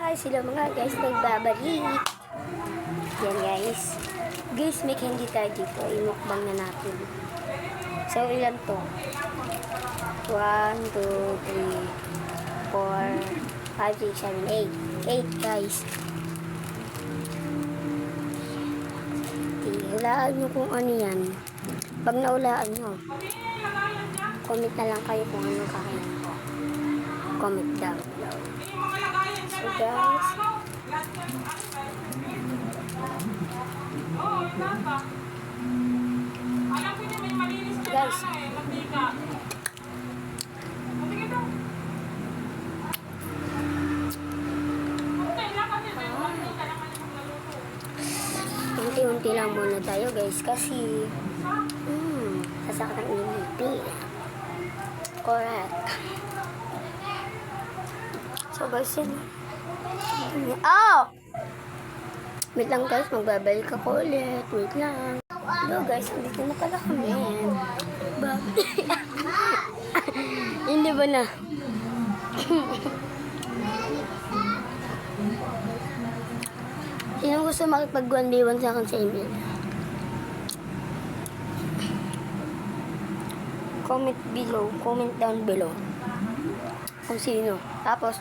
guys! Hello mga guys, nagbabalik. Yan guys. Guys, may candy tayo dito. Imukbang na natin. So, ilan to? 1, 2, 3, 4, 5, 6, 7, 8. 8 guys. Hulaan nyo kung ano yan. Pag naulaan nyo, comment na lang kayo kung anong kakainin ko. Comment down below. So guys, guys, unti-unti lang muna tayo guys kasi sasakit ang ngipin. Correct. So guys, yun. Oh! Wait lang guys, magbabalik ako ulit. Wait lang. Hello guys, andito na pala kami. Hindi ba na? Sino gusto makipag-1v1 sa akin sa email? Comment below. Comment down below. Kung sino. Tapos,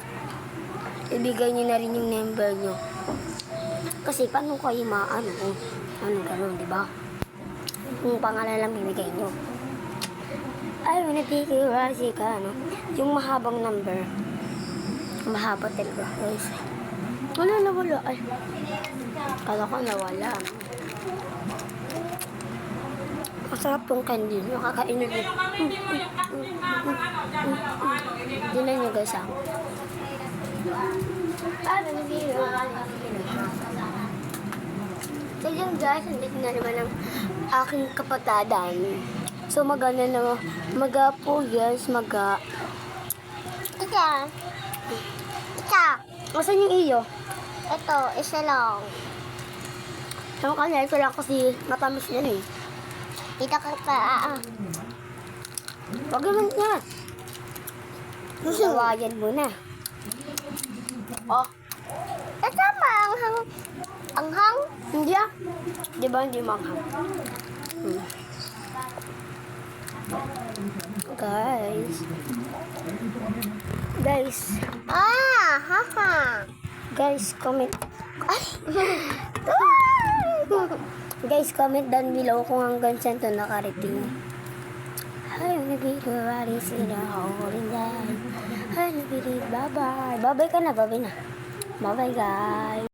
ibigay niyo na rin yung number niyo. Kasi paano kayo maano kung anong gano'n, di ba? Kung pangalan lang bibigay niyo. Ay, nagkikirasi ka, no? Yung mahabang number. Mahaba talaga, guys. Wala. Ay, kala ko nawala. Masarap tong candy. Nakakainin mo. Dinan nyo guys, ha? So yun guys, andito na naman ang aking kapatadan. So magana na, maga po guys, maga. Ika. Asan yung iyo? Ito, isa lang. Ewan kanya, ito lang kasi matamis yan eh. Ito ka. Wag naman nga. Susuwayan mo na. Oh. Ito ba anghang? Anghang? Hindi ah. Di ba hindi manghang? Guys. Haha. Guys, comment. Guys, comment down below kung hanggang saan ito nakarating. Hi, everybody, see the whole day. Hi, everybody, bye-bye. Bye-bye ka na, bye-bye na. Bye-bye, guys.